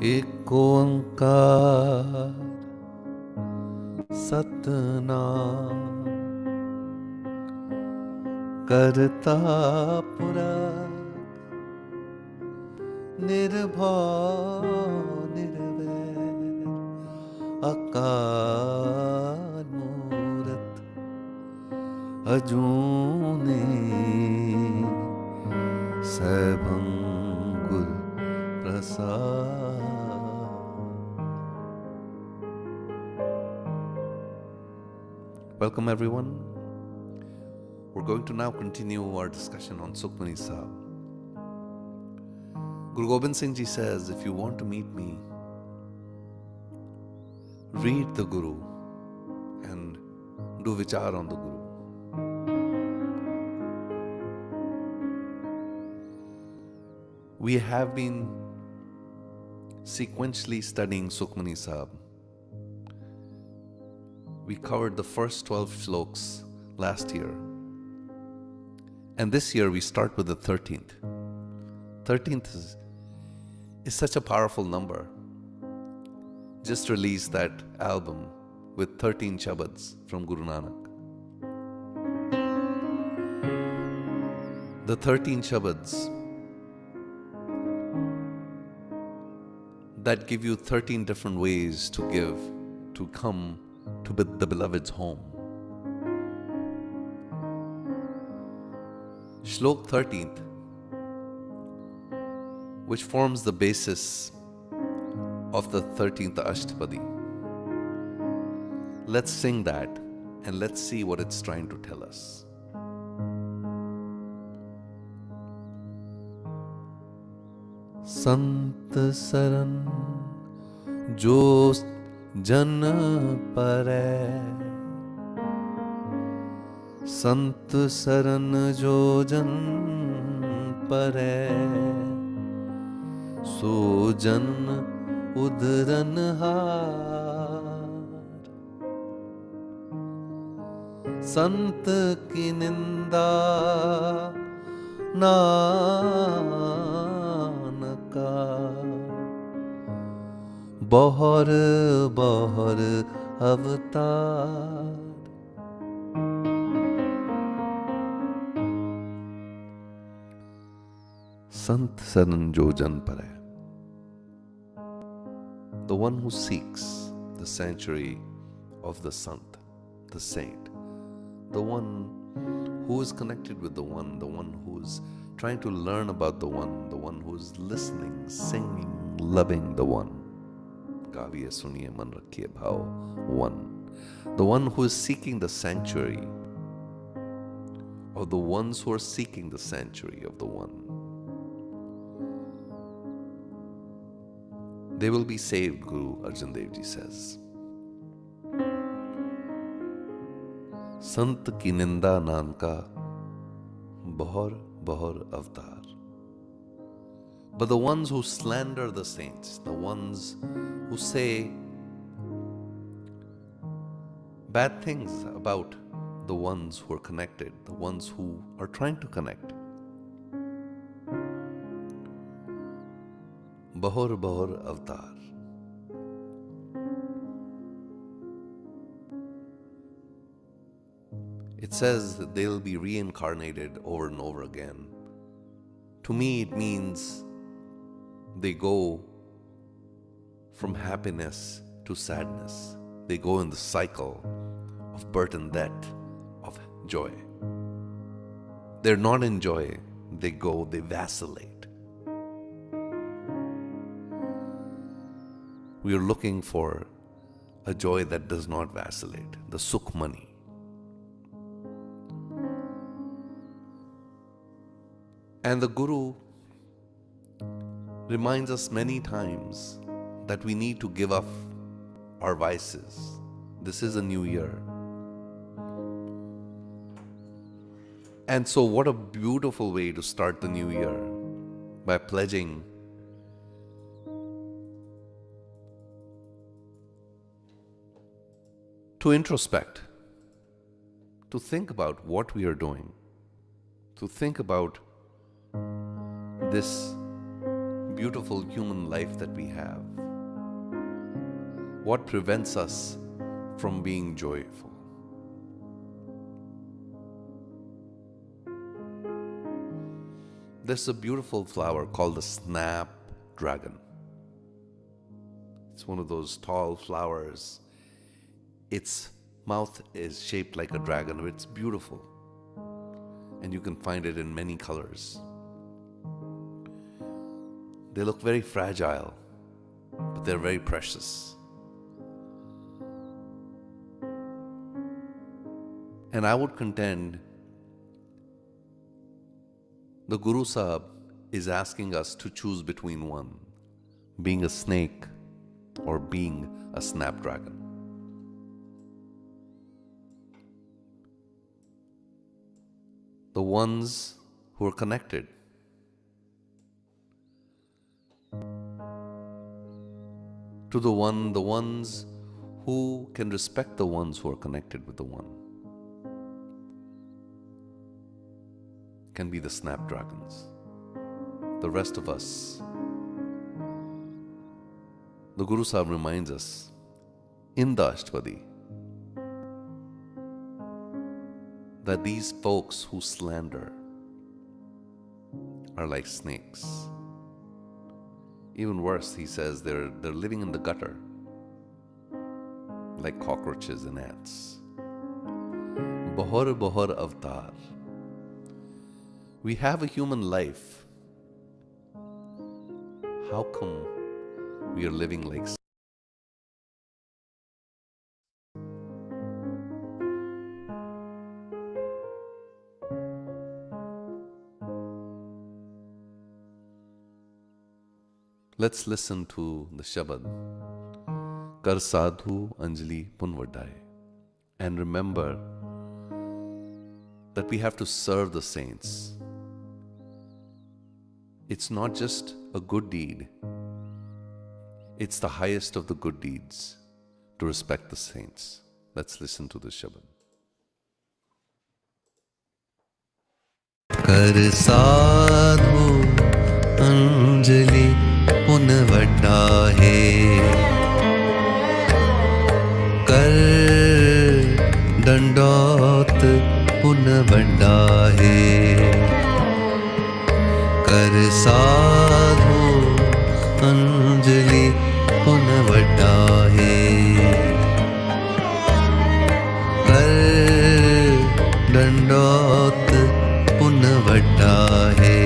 एक ओंकार सतनाम करता पुरख निर्भय निर्वैर अकाल मूरत अजूनी सैभं गुर प्रसाद. Welcome everyone. We're going to now continue our discussion on Sukhmani Sahib. Guru Gobind Singh Ji says, if you want to meet me, read the Guru and do vichar on the Guru. We have been sequentially studying Sukhmani Sahib. We covered the first 12 shloks last year. And this year we start with the 13th. 13th is such a powerful number. Just released that album with 13 shabads from Guru Nanak. The 13 shabads that give you 13 different ways to give, to come to the beloved's home. Shlok 13th, which forms the basis of the 13th Ashtapadi. Let's sing that and let's see what it's trying to tell us. Sant saran jo jan pare, Sant saran jo jan pare, so jan udran haar. Sant ki ninda नानका बहर बहर अवतार. Sant saran jo jan pare. The one who seeks the sanctuary of the Sant, the saint, the one who is connected with the one who's trying to learn about the one who's listening, singing, loving the one. Gaviye suniye man rakhiye bhav, one. The one who is seeking the sanctuary of the ones who are seeking the sanctuary of the one. They will be saved, Guru Arjan Dev Ji says. Sant ki ninda nanka bahar bahar avatar. But the ones who slander the saints, the ones who say bad things about the ones who are connected, the ones who are trying to connect, bahar bahar avatar. It says that they'll be reincarnated over and over again. To me, it means they go from happiness to sadness. They go in the cycle of birth and death, of joy. They're not in joy. They vacillate. We are looking for a joy that does not vacillate, the Sukhmani. And the Guru reminds us many times that we need to give up our vices. This is a new year. And so what a beautiful way to start the new year, by pledging to introspect, to think about what we are doing, to think about this beautiful human life that we have? What prevents us from being joyful? There's a beautiful flower called the snapdragon. It's one of those tall flowers. Its mouth is shaped like a dragon. It's beautiful. And you can find it in many colors. They look very fragile, but they're very precious. And I would contend the Guru Sahib is asking us to choose between one, being a snake or being a snapdragon. The ones who are connected to the one, the ones who can respect the ones who are connected with the one, can be the snapdragons. The rest of us, the Guru Sahib reminds us in the Ashtapadi that these folks who slander are like snakes. Even worse, he says they're living in the gutter like cockroaches and ants. Bahar bahar avatar. We have a human life. How come we are living like snakes? Let's listen to the Shabad, Kar Sadhu Anjali Punvadai, and remember that we have to serve the saints. It's not just a good deed, it's the highest of the good deeds to respect the saints. Let's listen to the Shabad. Kar Sadhu Anjali Punvadai Kar Dandot Punvadai Kar Sadhu Anjali Punvadai Kar Dandot Punvadai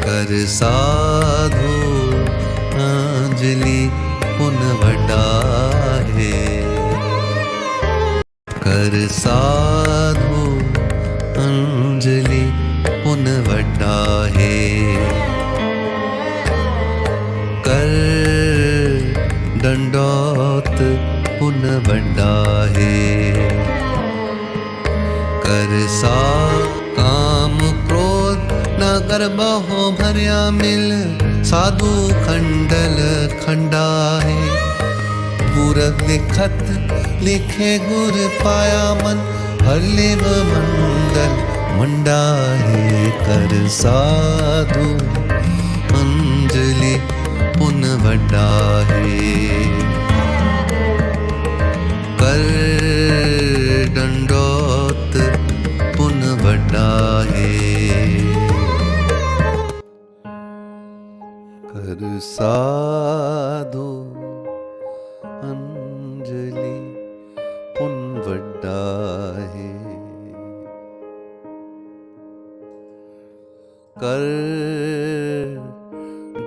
Kar Sadhu Anjali Punvadai Kar Sadhu Anjali Punvadai Kar Dandot Punvadai Kar Kaam Krodh Na Garbaho Bharya Mil Sadhu Khandal Khandahe Purab Likhat Likhe Gur Paya Man Harlev Mandal Mandahe Kar Sadhu Anjali Punvadai Kar Dandot Punvadai Kar Sadhu Anjali Punvadai Kar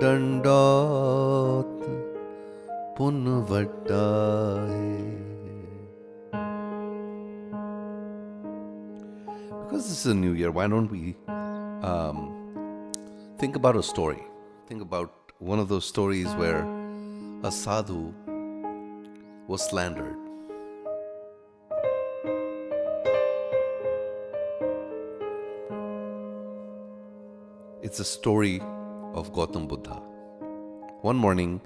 Dandot Punvadai. Because this is a new year, why don't we think about a story? Think about one of those stories where a sadhu was slandered. It's a story of Gautam Buddha. One morning,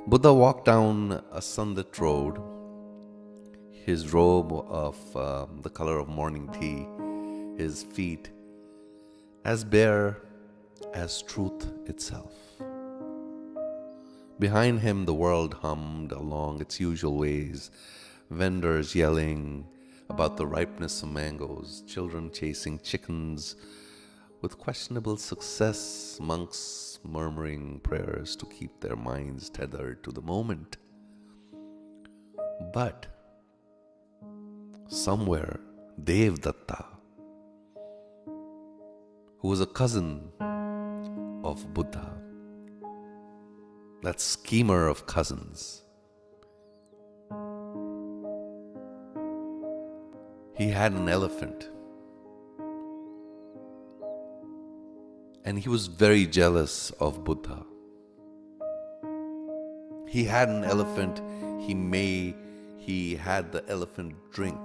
Buddha walked down a sunlit road, his robe of the color of morning tea, his feet as bare as truth itself. Behind him, the world hummed along its usual ways, vendors yelling about the ripeness of mangoes, children chasing chickens with questionable success, monks murmuring prayers to keep their minds tethered to the moment. But somewhere, Devdatta, who was a cousin of Buddha, that schemer of cousins, he had an elephant. And he was very jealous of Buddha. He had an elephant. He had the elephant drink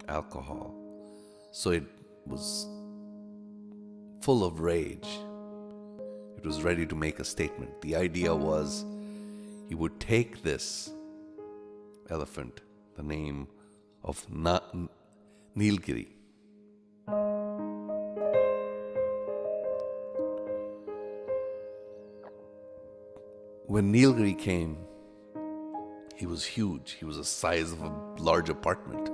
alcohol. So it was full of rage. It was ready to make a statement. The idea was he would take this elephant, the name of Nilgiri. When Nilgiri came, he was huge. He was the size of a large apartment.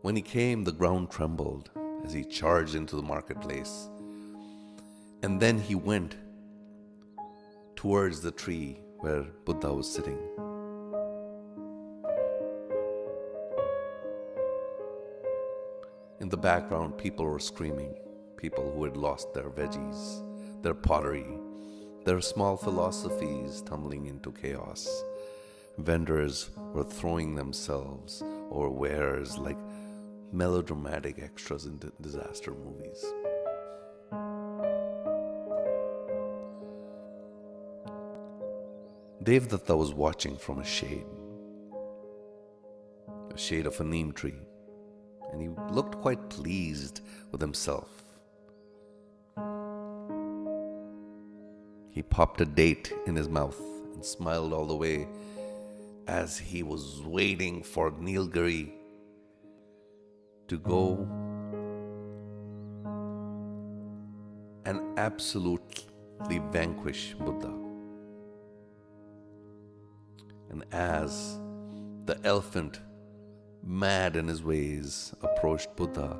When he came, the ground trembled as he charged into the marketplace. And then he went towards the tree where Buddha was sitting. In the background, people were screaming. People who had lost their veggies, their pottery, their small philosophies tumbling into chaos. Vendors were throwing themselves over wares like melodramatic extras in disaster movies. Devdatta was watching from a shade of a neem tree, and he looked quite pleased with himself. He popped a date in his mouth and smiled all the way as he was waiting for Nilgiri to go and absolutely vanquish Buddha. And as the elephant, mad in his ways, approached Buddha,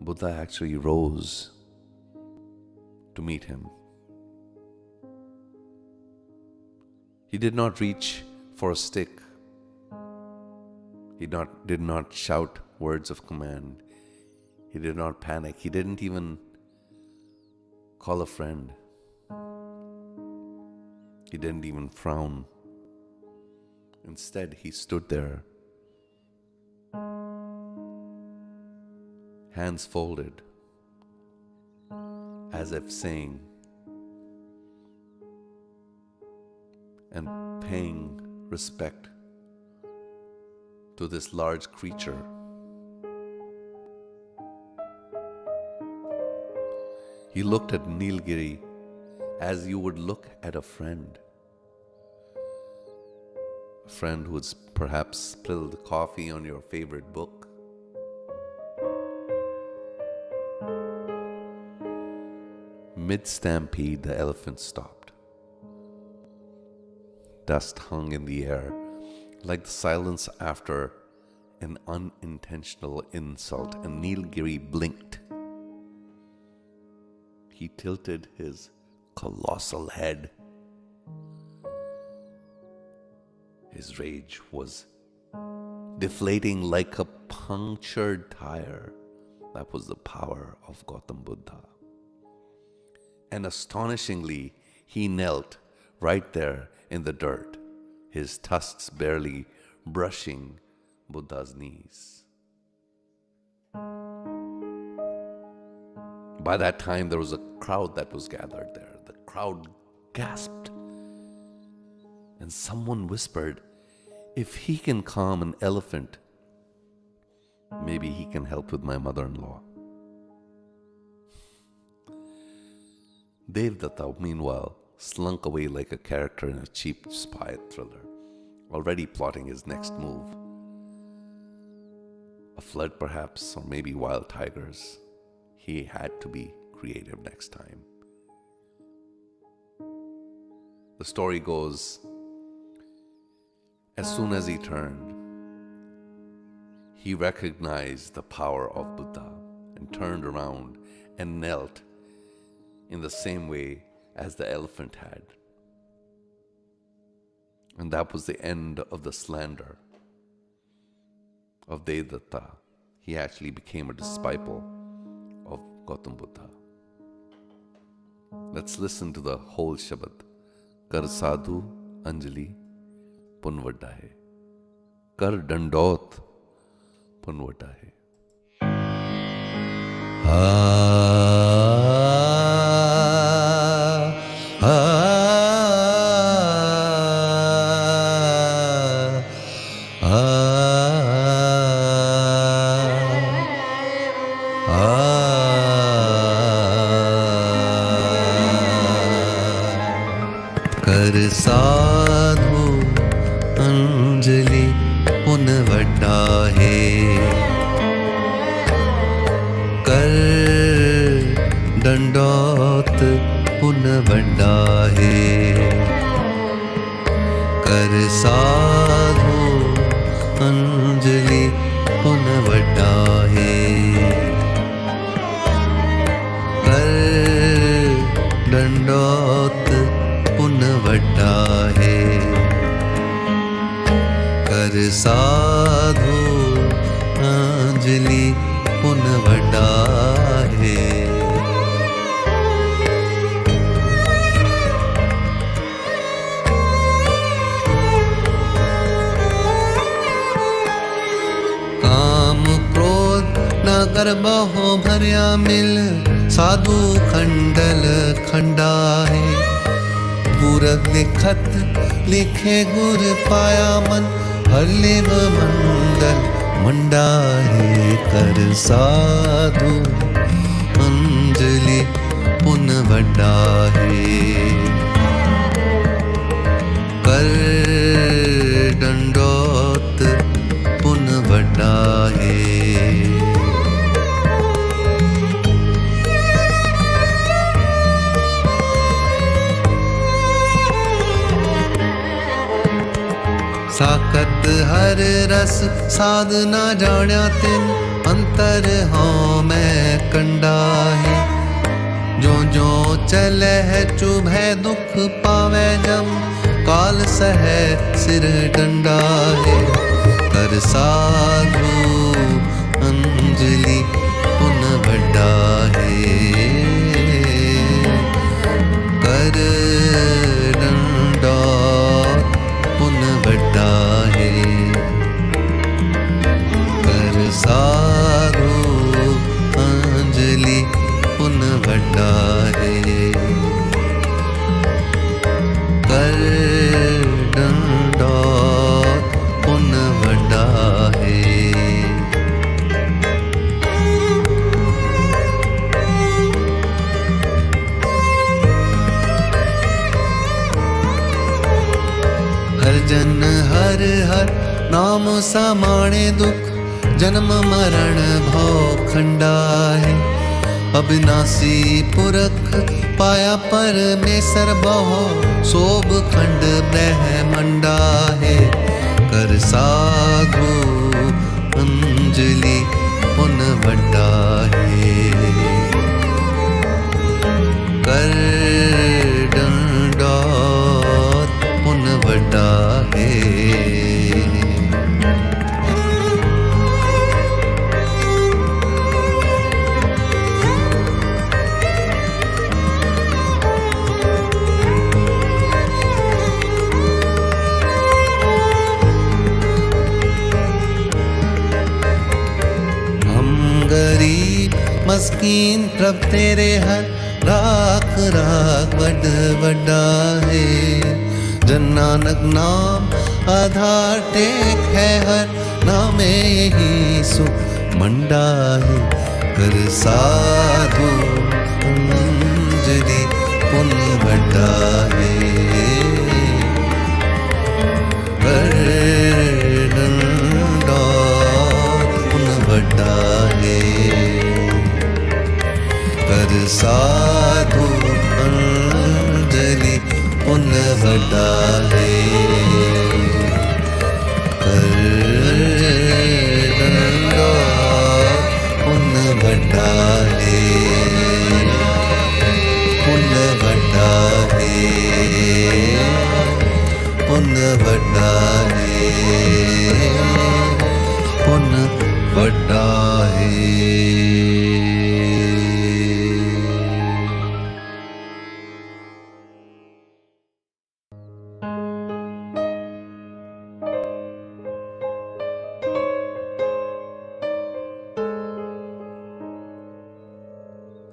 Buddha actually rose to meet him. He did not reach for a stick. He did not shout words of command. He did not panic. He didn't even call a friend. He didn't even frown. Instead, he stood there, hands folded, as if saying and paying respect to this large creature. He looked at Nilgiri as you would look at a friend. A friend who has perhaps spilled coffee on your favorite book. Mid-stampede, the elephant stopped. Dust hung in the air like the silence after an unintentional insult, and Nilgiri blinked. He tilted his colossal head. His rage was deflating like a punctured tire. That was the power of Gautam Buddha. And astonishingly, he knelt right there in the dirt, his tusks barely brushing Buddha's knees. By that time, there was a crowd that was gathered there. The crowd gasped. And someone whispered, "If he can calm an elephant, maybe he can help with my mother-in-law." Devdatta, meanwhile, slunk away like a character in a cheap spy thriller, already plotting his next move. a flood perhaps, or maybe wild tigers. He had to be creative next time. The story goes, as soon as he turned, he recognized the power of Buddha and turned around and knelt in the same way as the elephant had. And that was the end of the slander of Devdatta. He actually became a disciple of Gautam Buddha. Let's listen to the whole Shabad. Kar sadhu anjali pun vadda hai. Kar dandot pun vadda hai. कर साधु अंजलि पुन वड्डा है कर दंडौत पुन वड्डा है कर साधु अंजलि पुन वड्डा है कर दंडौत पुन वड्डा है कर साधु अंजलि पुन वड्डा है काम क्रोध न कर बहु भर्या मिल साधु खंडल खंडा है पूरब लिखत लिखे गुर पाया मन हर लेव मंडल मंडा है कर साधु अंजलि पुन वड्डा है कर दंडौत पुन वड्डा है साकत हर रस साध ना जाण्या तिन अंतर हों मैं कंडा है जो जो चले है चुभे दुख पावे जम काल सह सिर डंडा है कर साधु अंजलि पुन वड्डा है कर दंडौत पुन वड्डा है कर साधु अंजलि पुन वड्डा है कर दंडौत पुन वड्डा है हर जन हर हर नाम समाणे दुख जन्म मरण भव खंडा है अविनाशी पुरख पाया परमेश्वर बहु सोभ खंड ब्रह्मंडा है कर साधु अंजलि पुन वड्डा है कर दंडौत पुन वड्डा है गरीब मस्कीन प्रभ तेरे हर राख राख वड वड्डा है जन नानक नाम आधार टेक है हर नामे ही सुख मंडा है कर साधु अंजलि पुन वड्डा है कर दंडौत पुन पुन वड्डा है करदंडो पुन वड्डा है पुन वड्डा है पुन वड्डा है पुन वड्डा है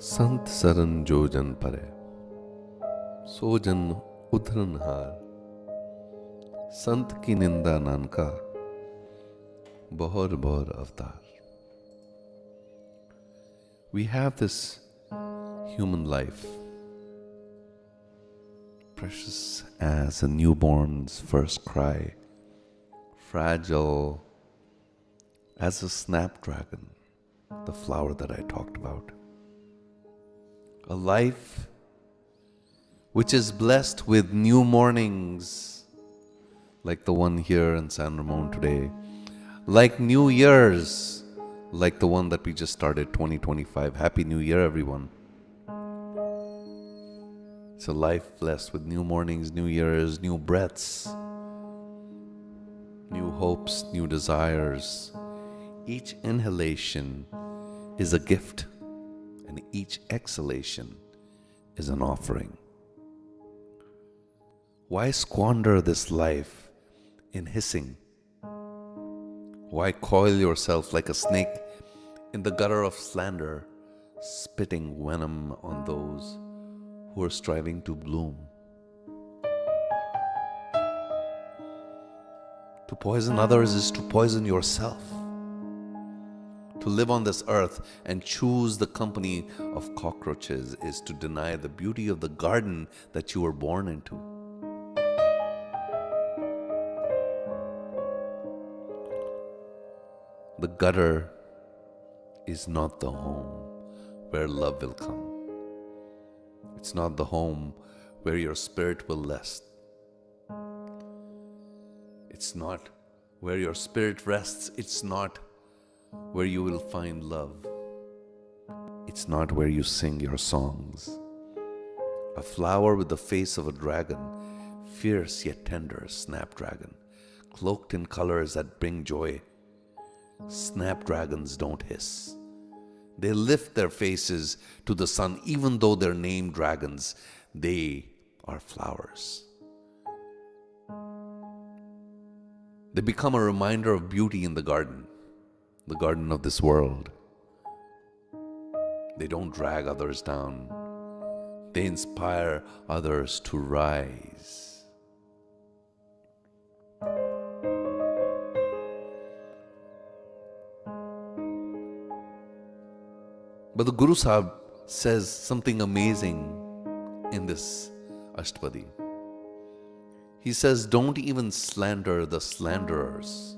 संत सरन जो जन परे, सो जन उधरन हार। संत की निंदा नानका, बहुर बहुर अवतार। We have this human life, precious as a newborn's first cry, fragile as a snapdragon, the flower that I talked about. A life which is blessed with new mornings, like the one here in San Ramon today, like New Year's, like the one that we just started, 2025. Happy New Year, everyone. It's a life blessed with new mornings, new years, new breaths, new hopes, new desires. Each inhalation is a gift, and each exhalation is an offering. Why squander this life in hissing? Why coil yourself like a snake in the gutter of slander, spitting venom on those who are striving to bloom? To poison others is to poison yourself. To live on this earth and choose the company of cockroaches is to deny the beauty of the garden that you were born into. The gutter is not the home where love will come. It's not the home where your spirit will rest. It's not where your spirit rests. It's not where you will find love. It's not where you sing your songs. A flower with the face of a dragon, fierce yet tender snapdragon, cloaked in colors that bring joy. Snapdragons don't hiss. They lift their faces to the sun, even though they're named dragons. They are flowers. They become a reminder of beauty in the garden of this world. They don't drag others down. They inspire others to rise. But the Guru Sahib says something amazing in this Ashtapadi. He says, don't even slander the slanderers.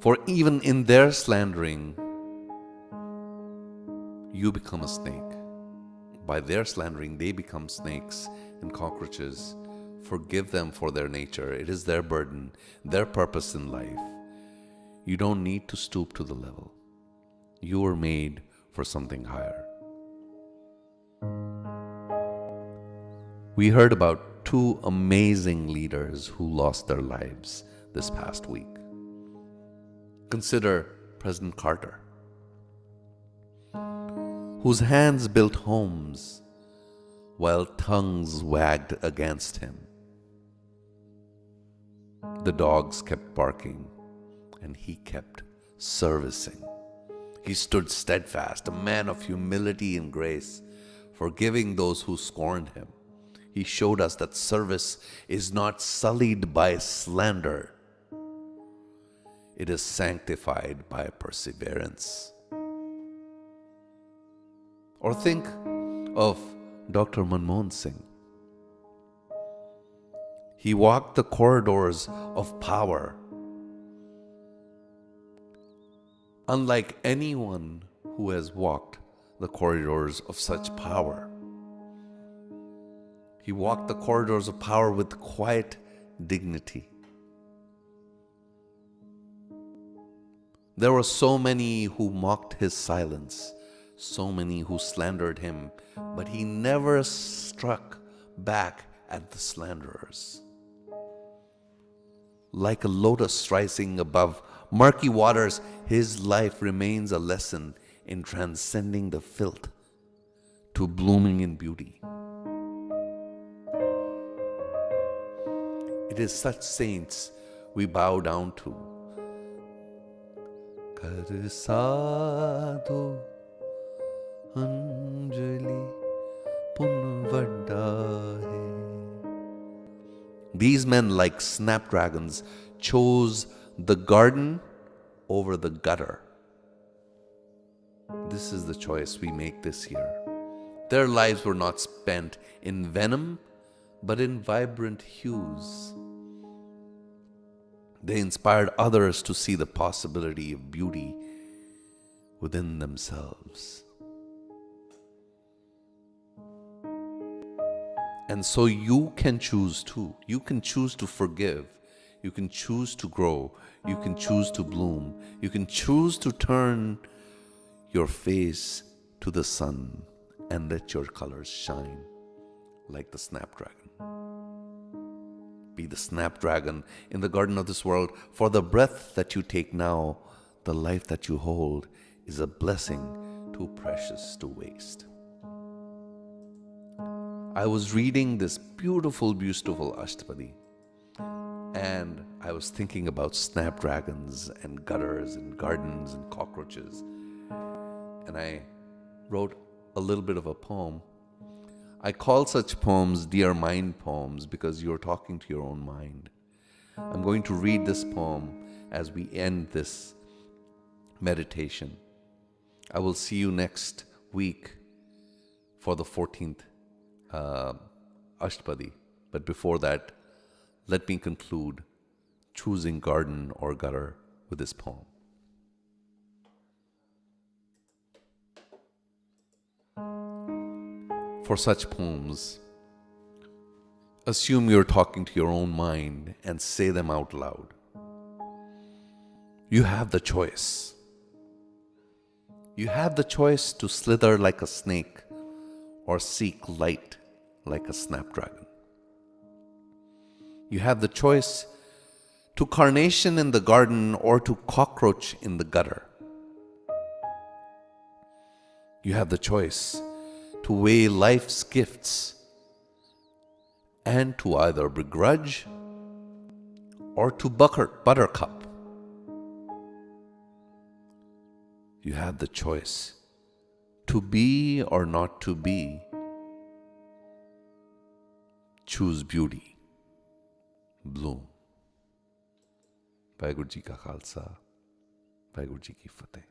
For even in their slandering, you become a snake. By their slandering, they become snakes and cockroaches. Forgive them for their nature. It is their burden, their purpose in life. You don't need to stoop to the level. You were made for something higher. We heard about two amazing leaders who lost their lives this past week. Consider President Carter, whose hands built homes while tongues wagged against him. The dogs kept barking and he kept servicing. He stood steadfast, a man of humility and grace, forgiving those who scorned him. He showed us that service is not sullied by slander. It is sanctified by perseverance. Or think of Dr. Manmohan Singh. He walked the corridors of power unlike anyone who has walked the corridors of such power. He walked the corridors of power with quiet dignity. There were so many who mocked his silence, so many who slandered him, but he never struck back at the slanderers. Like a lotus rising above murky waters, his life remains a lesson in transcending the filth to blooming in beauty. It is such saints we bow down to. Kar sadhu anjali pun vadda hai. These men, like snapdragons, chose the garden over the gutter. This is the choice we make this year. Their lives were not spent in venom, but in vibrant hues. They inspired others to see the possibility of beauty within themselves. And so you can choose too. You can choose to forgive. You can choose to grow. You can choose to bloom. You can choose to turn your face to the sun and let your colors shine like the snapdragon. Be the snapdragon in the garden of this world, for the breath that you take now, the life that you hold, is a blessing too precious to waste. I was reading this beautiful, beautiful Ashtapadi, and I was thinking about snapdragons and gutters and gardens and cockroaches. And I wrote a little bit of a poem. I call such poems Dear Mind poems because you're talking to your own mind. I'm going to read this poem as we end this meditation. I will see you next week for the 14th Ashtapadi. But before that, let me conclude choosing garden or gutter with this poem. For such poems, assume you're talking to your own mind and say them out loud. You have the choice. You have the choice to slither like a snake or seek light like a snapdragon. You have the choice to carnation in the garden or to cockroach in the gutter. You have the choice to weigh life's gifts and to either begrudge or to buttercup. You have the choice to be or not to be. Choose beauty. Bloom. Vaheguru Ji Ka Khalsa, Vaheguru Ji Ki Fateh.